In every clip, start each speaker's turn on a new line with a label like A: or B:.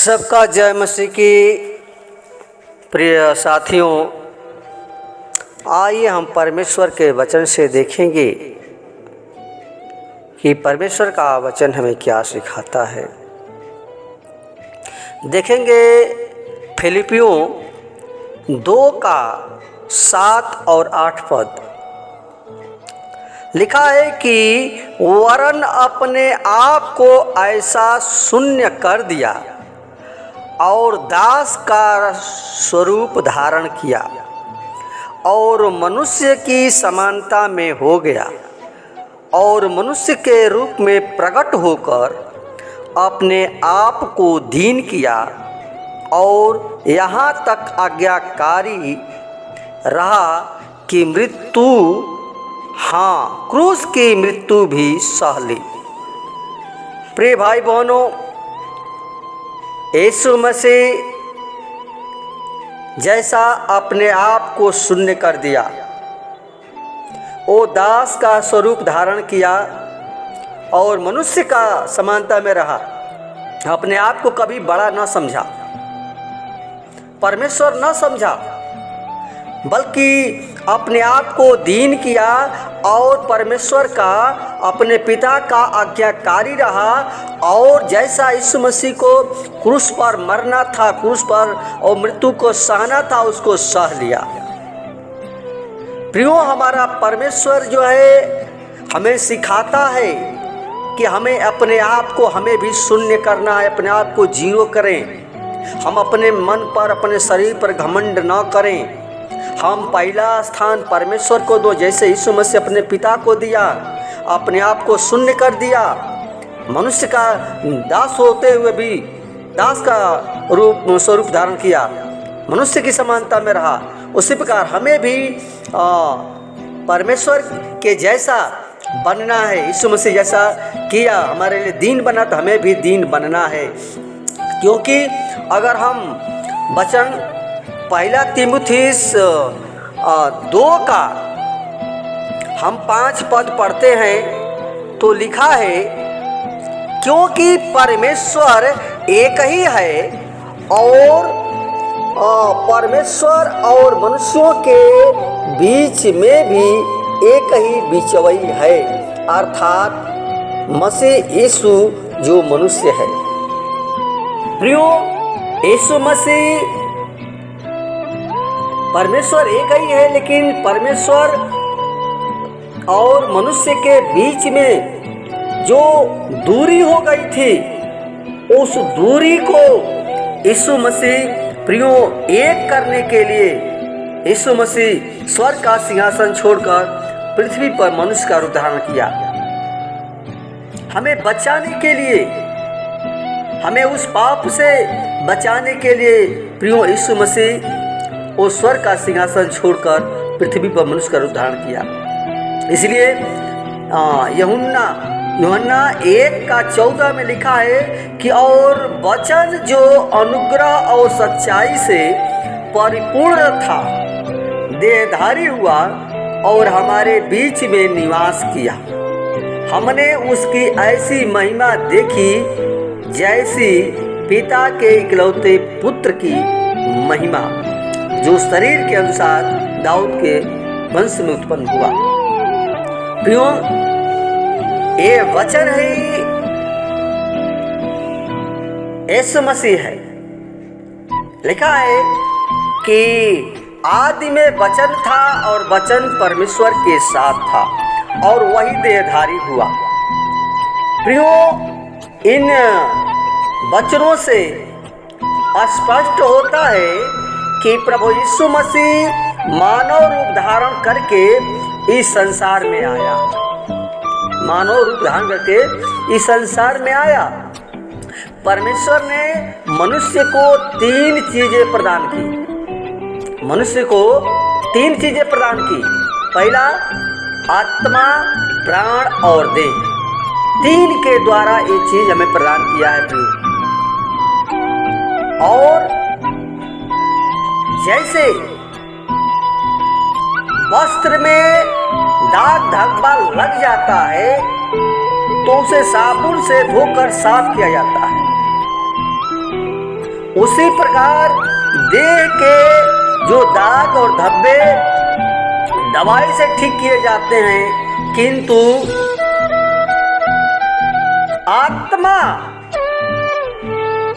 A: सबका जय मसीह की। प्रिय साथियों, आइए हम परमेश्वर के वचन से देखेंगे कि परमेश्वर का वचन हमें क्या सिखाता है। देखेंगे फिलिपियों 2:7-8 लिखा है कि वरन अपने आप को ऐसा शून्य कर दिया और दास का स्वरूप धारण किया और मनुष्य की समानता में हो गया और मनुष्य के रूप में प्रकट होकर अपने आप को दीन किया और यहाँ तक आज्ञाकारी रहा कि मृत्यु, हाँ, क्रूस की मृत्यु भी सह ली। प्रिय भाई बहनों, यीशु मसीह जैसा अपने आप को शून्य कर दिया, वो दास का स्वरूप धारण किया और मनुष्य का समानता में रहा। अपने आप को कभी बड़ा न समझा, परमेश्वर न समझा, बल्कि अपने आप को दीन किया और परमेश्वर का, अपने पिता का आज्ञाकारी रहा और जैसा यीशु मसीह को क्रूस पर मरना था, क्रूस पर और मृत्यु को सहना था, उसको सह लिया। प्रियो, हमारा परमेश्वर जो है हमें सिखाता है कि हमें अपने आप को हमें भी शून्य करना है, अपने आप को जीरो करें। हम अपने मन पर, अपने शरीर पर घमंड न करें। हम पहला स्थान परमेश्वर को दो, जैसे यीशु मसीह अपने पिता को दिया, अपने आप को शून्य कर दिया, मनुष्य का दास होते हुए भी दास का स्वरूप धारण किया, मनुष्य की समानता में रहा। उसी प्रकार हमें भी परमेश्वर के जैसा बनना है। यीशु मसीह जैसा किया, हमारे लिए दीन बना, तो हमें भी दीन बनना है। क्योंकि अगर हम वचन पहला तीमुथियुस 2 का हम 5 पद पढ़ते हैं तो लिखा है, क्योंकि परमेश्वर एक ही है और परमेश्वर और मनुष्यों के बीच में भी एक ही बिचवई है, अर्थात मसीह यीशु जो मनुष्य है। प्रियो, यीशु मसीह, परमेश्वर एक ही है, लेकिन परमेश्वर और मनुष्य के बीच में जो दूरी हो गई थी, उस दूरी को यीशु मसीह प्रियो एक करने के लिए यीशु मसीह स्वर्ग का सिंहासन छोड़कर पृथ्वी पर मनुष्य का रूप धारण किया। हमें बचाने के लिए, हमें उस पाप से बचाने के लिए प्रियो यीशु मसीह वो स्वर्ग का सिंहासन छोड़कर पृथ्वी पर मनुष्य का रूप धारण किया। इसलिए यूहन्ना 1:14 में लिखा है कि और वचन जो अनुग्रह और सच्चाई से परिपूर्ण था, देहधारी हुआ और हमारे बीच में निवास किया। हमने उसकी ऐसी महिमा देखी जैसी पिता के इकलौते पुत्र की महिमा, जो शरीर के अनुसार दाऊद के वंश में उत्पन्न हुआ। प्रियो, ये वचन है, यीशु मसीह है। लिखा है कि आदि में वचन था और वचन परमेश्वर के साथ था और वही देहधारी हुआ। प्रियो, इन वचनों से स्पष्ट होता है कि प्रभु यीशु मसीह मानव रूप धारण करके इस संसार में आया, मानव रूप धारण करके इस संसार में आया। परमेश्वर ने मनुष्य को 3 चीजें प्रदान की, मनुष्य को 3 चीजें प्रदान की। पहला, आत्मा, प्राण और देह। 3 के द्वारा ये चीज हमें प्रदान किया है प्रिय। और जैसे वस्त्र में दाग धब्बा लग जाता है तो उसे साबुन से धोकर साफ किया जाता है, उसी प्रकार देह के जो दाग और धब्बे दवाई से ठीक किए जाते हैं, किंतु आत्मा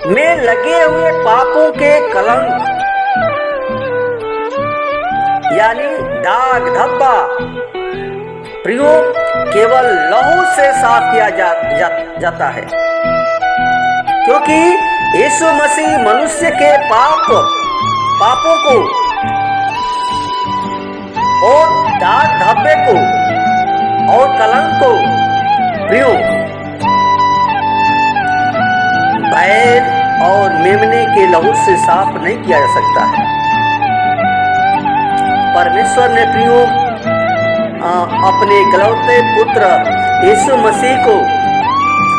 A: में लगे हुए पापों के कलंक यानी दाग धब्बा प्रियो केवल लहू से साफ किया जाता है, क्योंकि यीशु मसीह मनुष्य के पापों को और दाग धब्बे को और कलंक को प्रियो बैल और मेमने के लहू से साफ नहीं किया जा सकता है। परमेश्वर ने प्रियो अपने इकलौते पुत्र यीशु मसीह को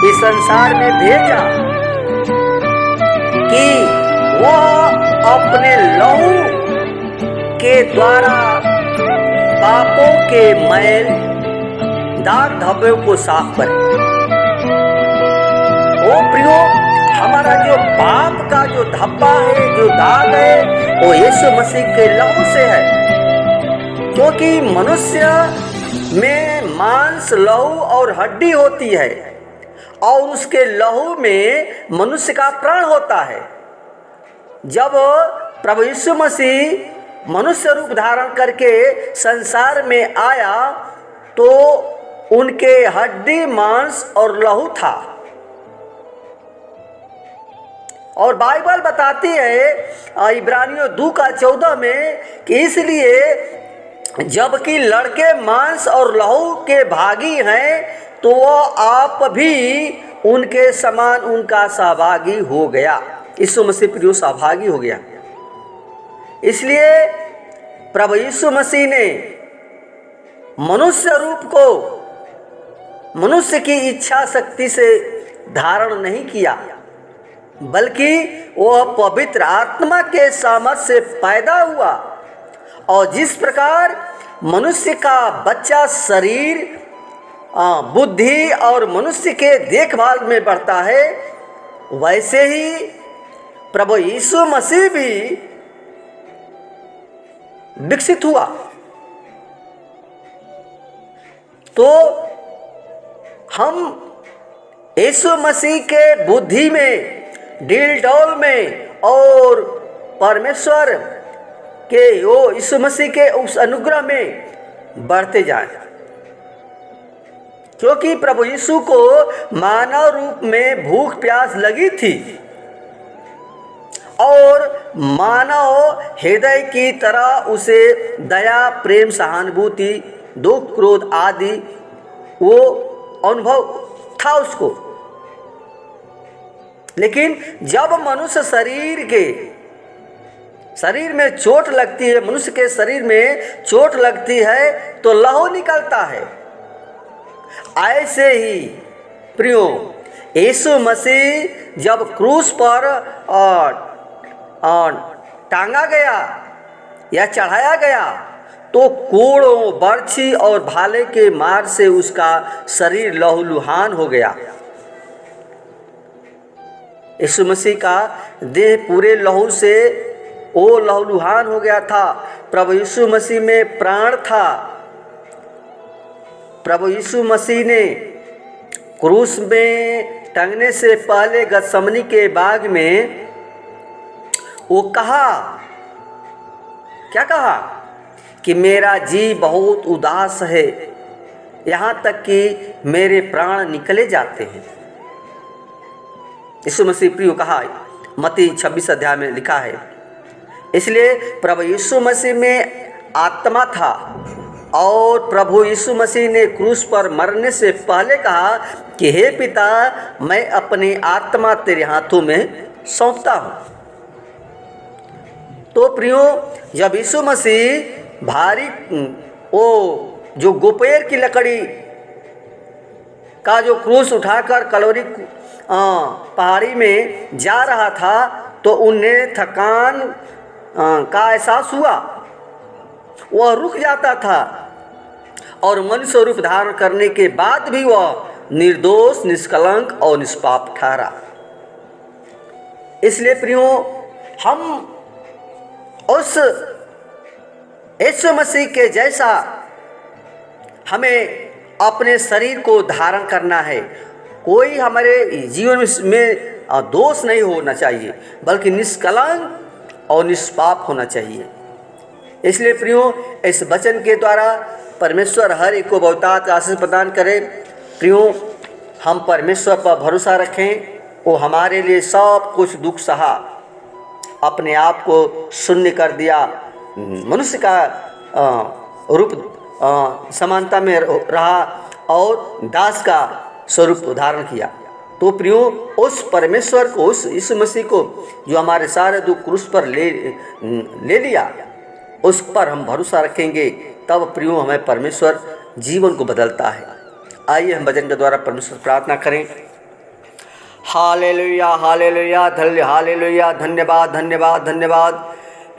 A: इस संसार में भेजा कि वह अपने लहू के द्वारा पापों के मैल दाग धब्बों को साफ करे। ओ प्रियो, हमारा जो पाप का जो धब्बा है, जो दाग है, वो यीशु मसीह के लहू से है, क्योंकि मनुष्य में मांस, लहू और हड्डी होती है और उसके लहू में मनुष्य का प्राण होता है। जब प्रभु यीशु मसीह मनुष्य रूप धारण करके संसार में आया तो उनके हड्डी, मांस और लहू था। और बाइबल बताती है इब्रानियों 2:14 में कि इसलिए जबकि लड़के मांस और लहू के भागी हैं, तो वह आप भी उनके समान उनका सहभागी हो गया। यीशु मसीह प्रियो सहभागी हो गया। इसलिए प्रभु यीशु मसीह ने मनुष्य रूप को मनुष्य की इच्छा शक्ति से धारण नहीं किया, बल्कि वह पवित्र आत्मा के सामर्थ्य से पैदा हुआ। और जिस प्रकार मनुष्य का बच्चा शरीर, बुद्धि और मनुष्य के देखभाल में बढ़ता है, वैसे ही प्रभु यीशु मसीह भी विकसित हुआ। तो हम यीशु मसीह के बुद्धि में, डील डौल में और परमेश्वर के यीशु मसीह के उस अनुग्रह में बढ़ते जाएं, क्योंकि प्रभु यीशु को मानव रूप में भूख प्यास लगी थी और मानव हृदय की तरह उसे दया, प्रेम, सहानुभूति, दुख, क्रोध आदि वो अनुभव था उसको। लेकिन जब मनुष्य शरीर में चोट लगती है, मनुष्य के शरीर में चोट लगती है तो लहू निकलता है। ऐसे ही प्रियो यीशु मसीह जब क्रूस पर टांगा गया या चढ़ाया गया तो कोड़ों, बर्छी और भाले के मार से उसका शरीर लहूलुहान हो गया। यीशु मसीह का देह पूरे लहू से वो लहूलुहान हो गया था। प्रभु यीशु मसीह में प्राण था। प्रभु यीशु मसीह ने क्रूस में टंगने से पहले गतसमनी के बाग में वो कहा, क्या कहा कि मेरा जी बहुत उदास है, यहाँ तक कि मेरे प्राण निकले जाते हैं। यीशु मसीह प्रियो कहा, मत्ती 26 अध्याय में लिखा है। इसलिए प्रभु यीशु मसीह में आत्मा था और प्रभु यीशु मसीह ने क्रूस पर मरने से पहले कहा कि हे पिता, मैं अपनी आत्मा तेरे हाथों में सौंपता हूँ। तो प्रियो, जब यीशु मसीह भारी वो जो गोपेर की लकड़ी का जो क्रूस उठाकर कलोरी पहाड़ी में जा रहा था तो उन्हें थकान का एहसास हुआ। वह रुक जाता था और मनुष्य रूप धारण करने के बाद भी वह निर्दोष, निष्कलंक और निष्पाप ठहरा। इसलिए प्रियो, हम उस यीशु मसीह के जैसा हमें अपने शरीर को धारण करना है। कोई हमारे जीवन में दोष नहीं होना चाहिए, बल्कि निष्कलंक और निष्पाप होना चाहिए। इसलिए प्रियो, इस वचन के द्वारा परमेश्वर हर एक को बहुतायत आशीष प्रदान करे। प्रियो, हम परमेश्वर पर भरोसा रखें। वो हमारे लिए सब कुछ दुख सहा, अपने आप को शून्य कर दिया, मनुष्य का रूप समानता में रहा और दास का स्वरूप धारण किया। तो प्रियो, उस परमेश्वर को, उस यीशु मसीह को जो हमारे सारे दुख क्रूस पर ले लिया, उस पर हम भरोसा रखेंगे, तब प्रियो हमें परमेश्वर जीवन को बदलता है। आइए हम भजन के द्वारा परमेश्वर प्रार्थना करें। हालेलुया, हालेलुया, हालेलुया, धन्यवाद, धन्यवाद, धन्यवाद।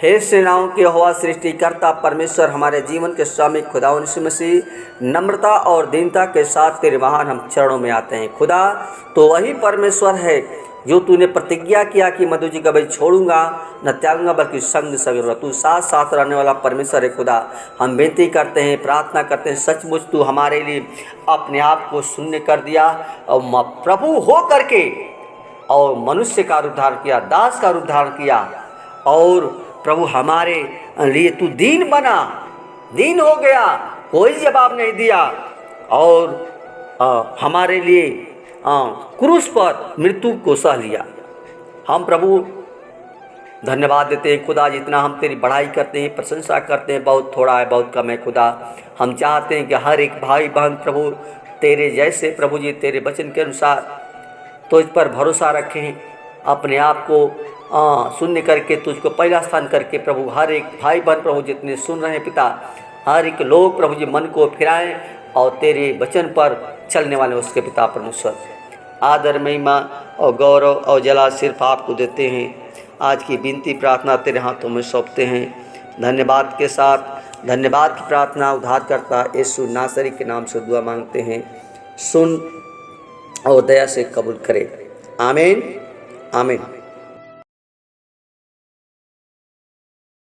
A: हे सेनाओं के यहोवा सृष्टिकर्ता परमेश्वर, हमारे जीवन के स्वामी खुदा यीशु मसीह, नम्रता और दीनता के साथ तेरे महान हम चरणों में आते हैं। खुदा, तो वही परमेश्वर है जो तूने प्रतिज्ञा किया कि मधु जी कभी छोड़ूंगा न त्यागूंगा, बल्कि संग संग तू साथ साथ रहने वाला परमेश्वर है। खुदा, हम विनती करते हैं, प्रार्थना करते हैं, सचमुच तू हमारे लिए अपने आप को शून्य कर दिया और प्रभु हो करके और मनुष्य का रूप धारण किया, दास का रूप धारण किया, और प्रभु हमारे लिए तू दीन बना, दीन हो गया, कोई जवाब नहीं दिया, और हमारे लिए क्रूस पर मृत्यु को सह लिया। हम प्रभु धन्यवाद देते हैं खुदा, जितना हम तेरी बढ़ाई करते हैं, प्रशंसा करते हैं, बहुत थोड़ा है, बहुत कम है। खुदा, हम चाहते हैं कि हर एक भाई बहन प्रभु तेरे जैसे प्रभु जी तेरे वचन के अनुसार तुझ पर भरोसा रखें, अपने आप को शून्य करके तुझको पहला स्थान करके प्रभु हर एक भाई बहन प्रभु जितने सुन रहे हैं पिता, हर एक लोग प्रभु जी मन को फिराएं और तेरे वचन पर चलने वाले उसके पिता परमेश्वर, आदर महिमा और गौरव और जला सिर्फ आपको देते हैं। आज की विनती प्रार्थना तेरे हाथों में सौंपते हैं। धन्यवाद के साथ धन्यवाद की प्रार्थना उद्धारकर्ता यीशु नासरी के नाम से दुआ मांगते हैं। सुन और दया से कबूल करें। आमीन, आमीन।